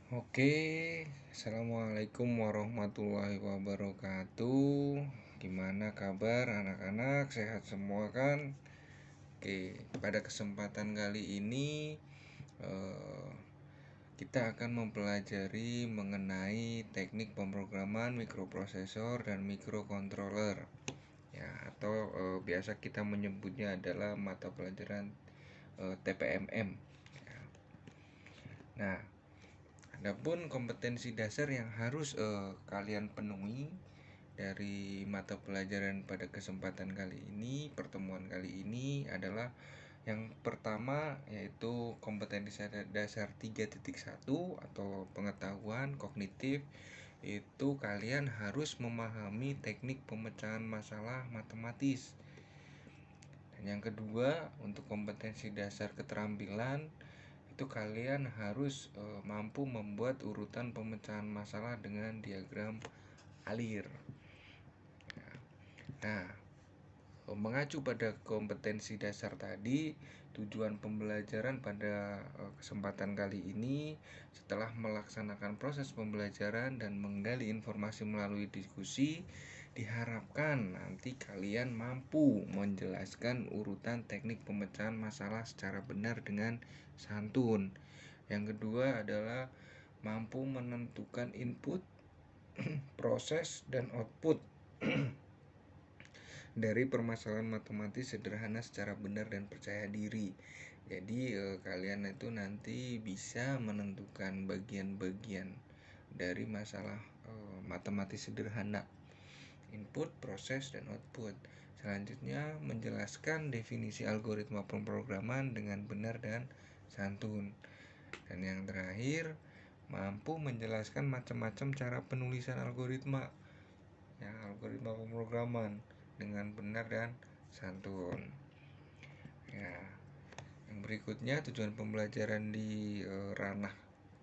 Oke, assalamualaikum warahmatullahi wabarakatuh. Gimana kabar anak-anak? Sehat semua kan? Oke, pada kesempatan kali ini eh, kita akan mempelajari mengenai teknik pemrograman mikroprosesor dan mikrokontroler. Ya, atau biasa kita menyebutnya adalah mata pelajaran TPMM. Ya. Nah, adapun kompetensi dasar yang harus kalian penuhi dari mata pelajaran pada kesempatan kali ini, pertemuan kali ini adalah yang pertama yaitu kompetensi dasar 3.1 atau pengetahuan kognitif. Itu kalian harus memahami teknik pemecahan masalah matematis. Dan yang kedua, untuk kompetensi dasar keterampilan itu kalian harus mampu membuat urutan pemecahan masalah dengan diagram alir. Nah, mengacu pada kompetensi dasar tadi, tujuan pembelajaran pada kesempatan kali ini setelah melaksanakan proses pembelajaran dan menggali informasi melalui diskusi, diharapkan nanti kalian mampu menjelaskan urutan teknik pemecahan masalah secara benar dengan santun. Yang kedua adalah mampu menentukan input, proses, dan output dari permasalahan matematis sederhana secara benar dan percaya diri. Jadi kalian itu nanti bisa menentukan bagian-bagian dari masalah matematis sederhana, input, proses, dan output. Selanjutnya menjelaskan definisi algoritma pemrograman dengan benar dan santun. Dan yang terakhir, mampu menjelaskan macam-macam cara penulisan algoritma, ya, algoritma pemrograman dengan benar dan santun. Ya, yang berikutnya tujuan pembelajaran di ranah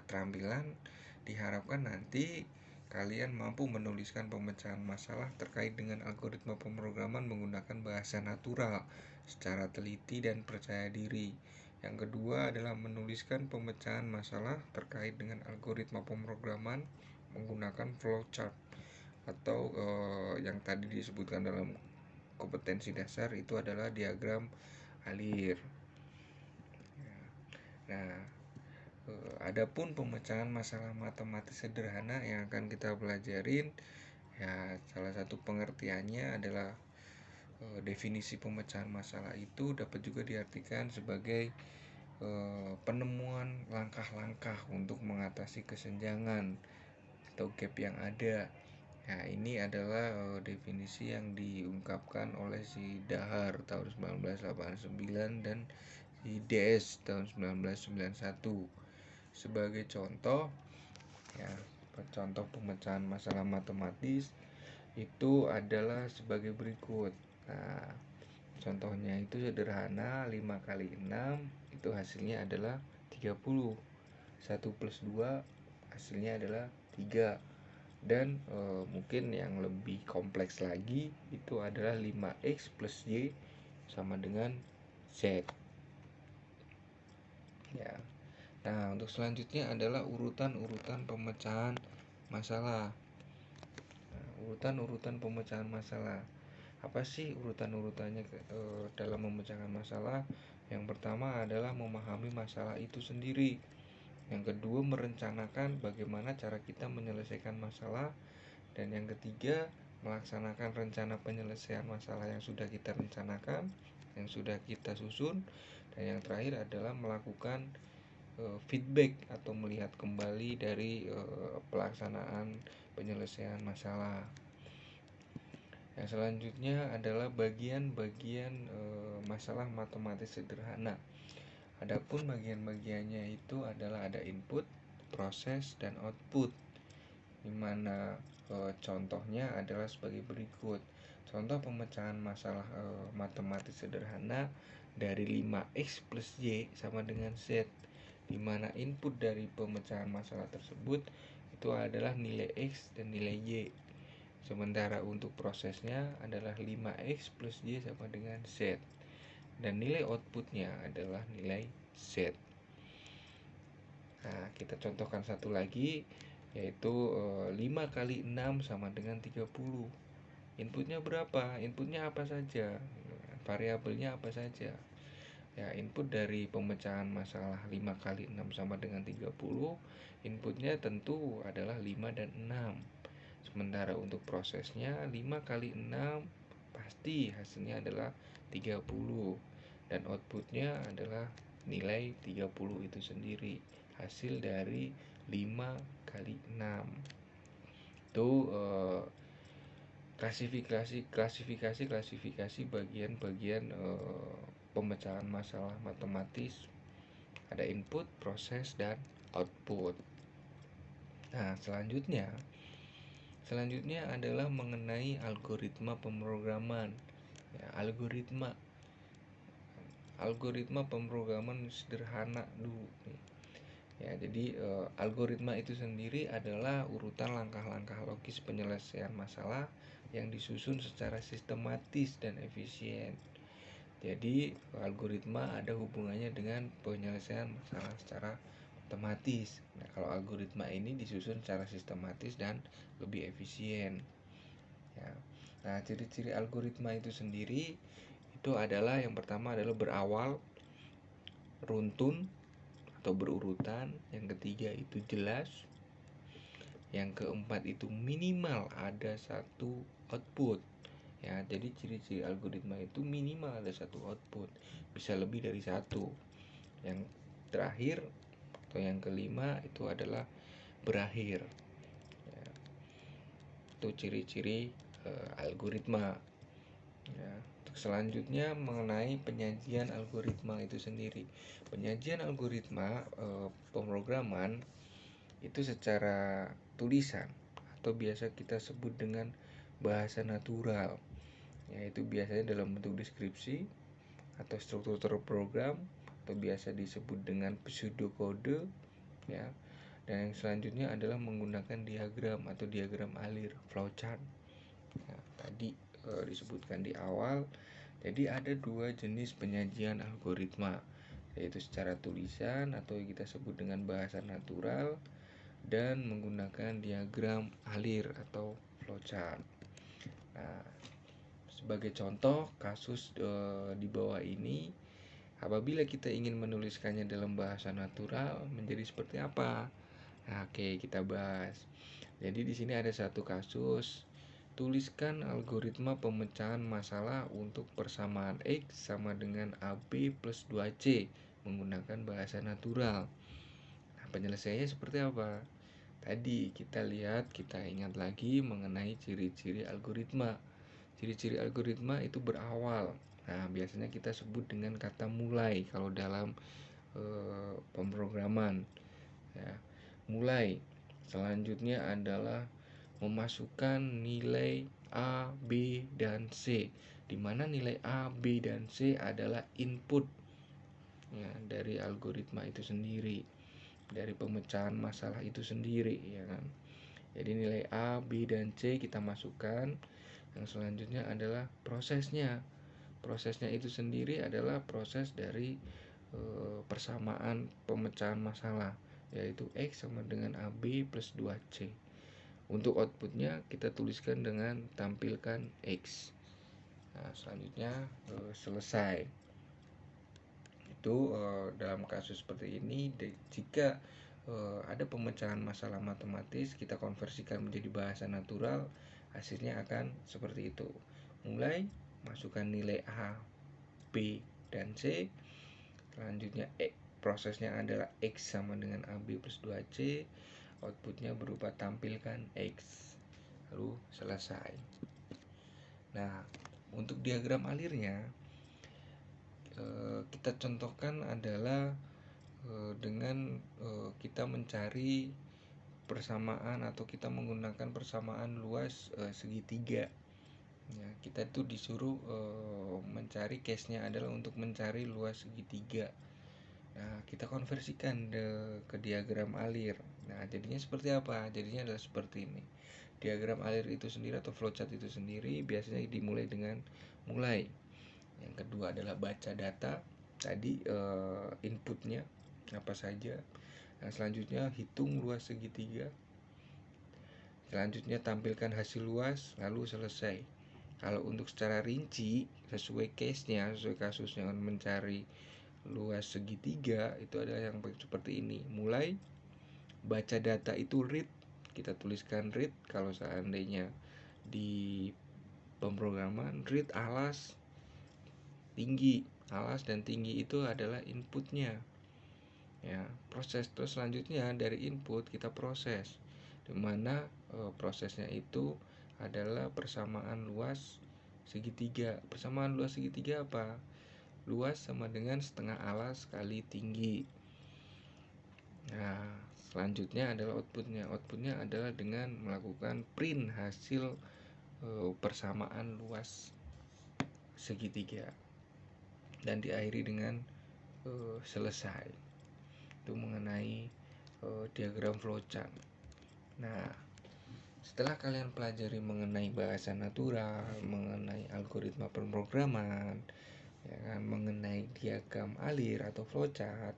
keterampilan diharapkan nanti kalian mampu menuliskan pemecahan masalah terkait dengan algoritma pemrograman menggunakan bahasa natural secara teliti dan percaya diri. Yang kedua adalah menuliskan pemecahan masalah terkait dengan algoritma pemrograman menggunakan flowchart atau yang tadi disebutkan dalam kompetensi dasar itu adalah diagram alir. Nah, adapun pemecahan masalah matematis sederhana yang akan kita pelajarin, ya salah satu pengertiannya adalah definisi pemecahan masalah itu dapat juga diartikan sebagai penemuan langkah-langkah untuk mengatasi kesenjangan atau gap yang ada. Nah, ini adalah definisi yang diungkapkan oleh si Dahar tahun 1989 dan si DS tahun 1991. Sebagai contoh, ya, contoh pemecahan masalah matematis itu adalah sebagai berikut. Nah, contohnya itu sederhana, 5 kali 6 itu hasilnya adalah 30. 1 plus 2 hasilnya adalah 3. Dan mungkin yang lebih kompleks lagi itu adalah 5x plus y sama dengan z. Ya. Nah, untuk selanjutnya adalah urutan-urutan pemecahan masalah. Nah, urutan-urutan pemecahan masalah. Apa sih urutan-urutannya dalam memecahkan masalah? Yang pertama adalah memahami masalah itu sendiri. Yang kedua, merencanakan bagaimana cara kita menyelesaikan masalah. Dan yang ketiga, melaksanakan rencana penyelesaian masalah yang sudah kita rencanakan, yang sudah kita susun. Dan yang terakhir adalah melakukan feedback atau melihat kembali dari pelaksanaan penyelesaian masalah. Yang selanjutnya adalah bagian-bagian masalah matematis sederhana. Adapun bagian-bagiannya itu adalah ada input, proses, dan output. Dimana contohnya adalah sebagai berikut. Contoh pemecahan masalah matematis sederhana dari 5x plus y sama dengan z, dimana input dari pemecahan masalah tersebut itu adalah nilai x dan nilai y. Sementara untuk prosesnya adalah 5x plus y sama dengan z. Dan nilai outputnya adalah nilai z. Nah, kita contohkan satu lagi, yaitu 5 kali 6 sama dengan 30. Inputnya berapa? Inputnya apa saja? Variabelnya apa saja? Ya, input dari pemecahan masalah 5 kali 6 sama dengan 30, inputnya tentu adalah 5 dan 6. Sementara untuk prosesnya 5 kali 6 pasti hasilnya adalah 30. Dan outputnya adalah nilai 30 itu sendiri. Hasil dari 5 kali 6. Itu klasifikasi bagian-bagian pemecahan masalah matematis. Ada input, proses, dan output. Nah, selanjutnya adalah mengenai algoritma pemrograman. Ya, algoritma pemrograman sederhana dulu nih. Ya, jadi algoritma itu sendiri adalah urutan langkah-langkah logis penyelesaian masalah yang disusun secara sistematis dan efisien. Jadi algoritma ada hubungannya dengan penyelesaian masalah secara otomatis. Nah, kalau algoritma ini disusun secara sistematis dan lebih efisien. Ya. Nah, ciri-ciri algoritma itu sendiri itu adalah, yang pertama adalah berawal, runtun atau berurutan. Yang ketiga itu jelas. Yang keempat itu minimal ada satu output. Ya, jadi ciri-ciri algoritma itu minimal ada satu output, bisa lebih dari satu. Yang terakhir atau yang kelima itu adalah berakhir. Ya, itu ciri-ciri algoritma. Ya, untuk selanjutnya mengenai penyajian algoritma itu sendiri. Penyajian algoritma pemrograman itu secara tulisan atau biasa kita sebut dengan bahasa natural, yaitu biasanya dalam bentuk deskripsi atau struktur program, atau biasa disebut dengan pseudokode, ya. Dan yang selanjutnya adalah menggunakan diagram atau diagram alir, flowchart. Nah, tadi disebutkan di awal. Jadi ada dua jenis penyajian algoritma, yaitu secara tulisan atau yang kita sebut dengan bahasa natural, dan menggunakan diagram alir atau flowchart. Nah, sebagai contoh kasus di bawah ini, apabila kita ingin menuliskannya dalam bahasa natural menjadi seperti apa? Nah, oke, kita bahas. Jadi di sini ada satu kasus. Tuliskan algoritma pemecahan masalah untuk persamaan X sama dengan AB plus 2C menggunakan bahasa natural. Nah, penyelesaiannya seperti apa? Tadi kita ingat lagi mengenai ciri-ciri algoritma. Ciri-ciri algoritma itu berawal. Nah, biasanya kita sebut dengan kata mulai kalau dalam pemrograman. Ya, mulai. Selanjutnya adalah memasukkan nilai A, B, dan C, di mana nilai A, B, dan C adalah input, ya, dari algoritma itu sendiri, dari pemecahan masalah itu sendiri, ya kan. Jadi nilai A, B, dan C kita masukkan. Yang selanjutnya adalah prosesnya. Prosesnya itu sendiri adalah proses dari persamaan pemecahan masalah, yaitu X sama dengan AB plus 2C. Untuk outputnya kita tuliskan dengan tampilkan X. Nah, selanjutnya selesai. Itu dalam kasus seperti ini, jika ada pemecahan masalah matematis, kita konversikan menjadi bahasa natural, hasilnya akan seperti itu. Mulai masukkan nilai A, B, dan C. Selanjutnya prosesnya adalah X sama dengan AB plus 2C. Outputnya berupa tampilkan X, lalu selesai. Nah, untuk diagram alirnya kita contohkan adalah dengan kita mencari persamaan atau kita menggunakan persamaan luas segitiga. Ya, kita tuh disuruh mencari case-nya adalah untuk mencari luas segitiga. Nah, kita konversikan ke diagram alir. Nah, jadinya seperti apa? Jadinya adalah seperti ini. Diagram alir itu sendiri atau flowchart itu sendiri biasanya dimulai dengan mulai. Yang kedua adalah baca data. Tadi inputnya apa saja. Nah, selanjutnya hitung luas segitiga. Selanjutnya tampilkan hasil luas, lalu selesai. Kalau untuk secara rinci, sesuai case-nya, sesuai kasusnya mencari luas segitiga, itu adalah yang seperti ini. Mulai baca data itu read, kita tuliskan read. Kalau seandainya di pemrograman, read alas tinggi. Alas dan tinggi itu adalah inputnya. Ya, proses terus selanjutnya dari input kita proses, dimana prosesnya itu adalah persamaan luas segitiga. Persamaan luas segitiga apa? Luas sama dengan setengah alas kali tinggi. Nah, selanjutnya adalah outputnya. Outputnya adalah dengan melakukan print hasil persamaan luas segitiga dan diakhiri dengan selesai. Itu mengenai diagram flowchart. Nah, setelah kalian pelajari mengenai bahasa natural, mengenai algoritma pemrograman, ya kan, mengenai diagram alir atau flowchart,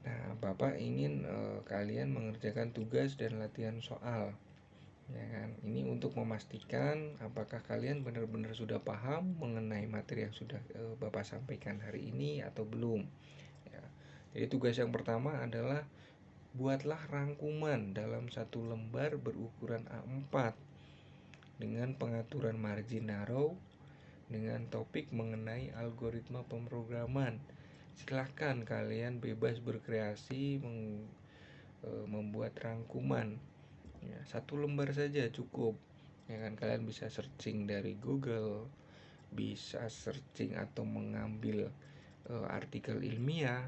nah, Bapak ingin kalian mengerjakan tugas dan latihan soal, ya kan. Ini untuk memastikan apakah kalian benar-benar sudah paham mengenai materi yang sudah Bapak sampaikan hari ini atau belum. Ya. Jadi tugas yang pertama adalah buatlah rangkuman dalam satu lembar berukuran A4 dengan pengaturan margin narrow dengan topik mengenai algoritma pemrograman. Silahkan kalian bebas berkreasi membuat rangkuman. Ya, satu lembar saja cukup. Ya kan, kalian bisa searching dari Google, bisa searching atau mengambil artikel ilmiah,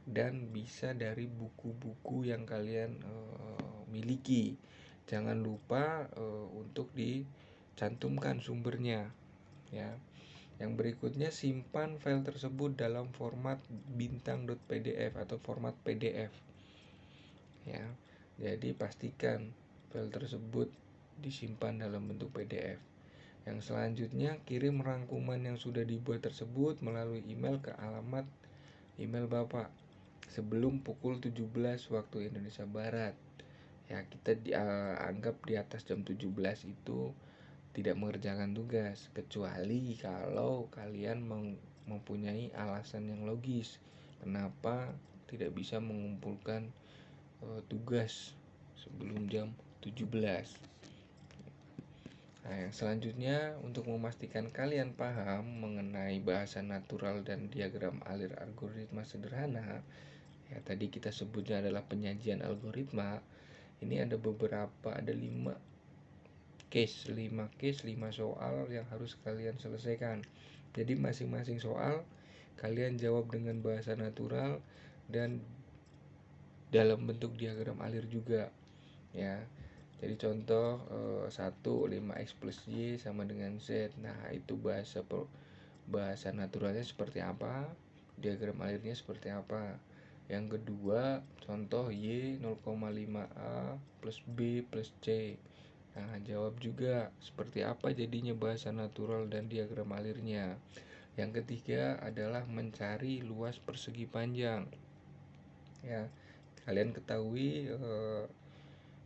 dan bisa dari buku-buku yang kalian miliki. Jangan lupa untuk dicantumkan sumbernya, ya. Yang berikutnya, simpan file tersebut dalam format bintang.pdf atau format PDF, ya. Jadi pastikan file tersebut disimpan dalam bentuk PDF. Yang selanjutnya, kirim rangkuman yang sudah dibuat tersebut melalui email ke alamat email Bapak sebelum pukul 17 waktu Indonesia Barat. Ya, kita anggap di atas jam 17 itu tidak mengerjakan tugas, kecuali kalau kalian mempunyai alasan yang logis kenapa tidak bisa mengumpulkan tugas sebelum jam 17. Nah, yang selanjutnya, untuk memastikan kalian paham mengenai bahasa natural dan diagram alir algoritma sederhana, ya tadi kita sebutnya adalah penyajian algoritma. Ini ada 5 case, 5 soal yang harus kalian selesaikan. Jadi masing-masing soal kalian jawab dengan bahasa natural dan dalam bentuk diagram alir juga, ya. Jadi contoh 5x plus Y sama dengan Z. Nah, itu bahasa naturalnya seperti apa, diagram alirnya seperti apa. Yang kedua, contoh Y 0,5A plus B plus C. Nah, jawab juga seperti apa jadinya bahasa natural dan diagram alirnya. Yang ketiga adalah mencari luas persegi panjang. Ya, kalian ketahui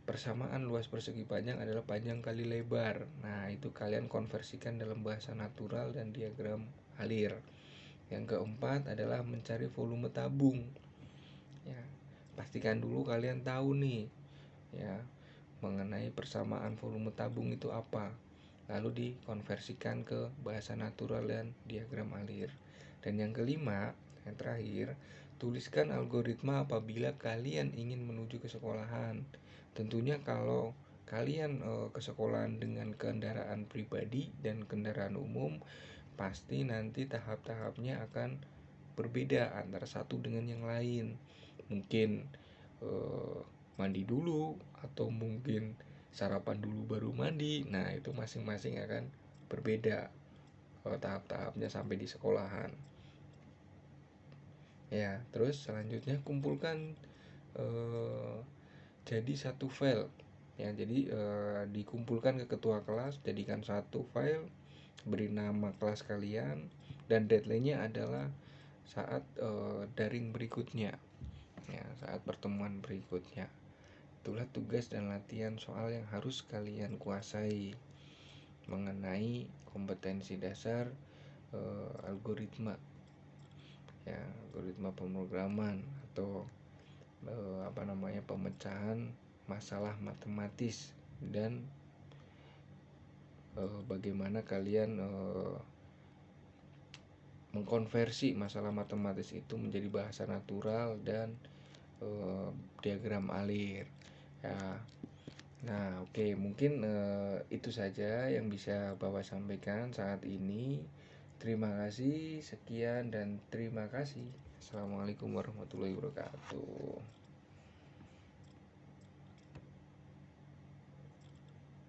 persamaan luas persegi panjang adalah panjang kali lebar. Nah, itu kalian konversikan dalam bahasa natural dan diagram alir. Yang keempat adalah mencari volume tabung. Ya, pastikan dulu kalian tahu nih, ya, mengenai persamaan volume tabung itu apa, lalu dikonversikan ke bahasa natural dan diagram alir. Dan yang kelima, yang terakhir, tuliskan algoritma apabila kalian ingin menuju ke sekolahan. Tentunya kalau kalian ke sekolahan dengan kendaraan pribadi dan kendaraan umum, pasti nanti tahap-tahapnya akan berbeda antara satu dengan yang lain. Mungkin mandi dulu, atau mungkin sarapan dulu baru mandi. Nah, itu masing-masing akan berbeda tahap-tahapnya sampai di sekolahan. Ya, terus selanjutnya kumpulkan jadi satu file. Ya, jadi dikumpulkan ke ketua kelas, jadikan satu file, beri nama kelas kalian, dan deadline-nya adalah saat daring berikutnya. ya saat pertemuan berikutnya. Itulah tugas dan latihan soal yang harus kalian kuasai mengenai kompetensi dasar algoritma, ya algoritma pemrograman atau pemecahan masalah matematis, dan bagaimana kalian mengkonversi masalah matematis itu menjadi bahasa natural dan diagram alir, ya. Nah, oke, mungkin itu saja yang bisa Bapak sampaikan saat ini. Terima kasih, sekian dan terima kasih. Assalamualaikum warahmatullahi wabarakatuh.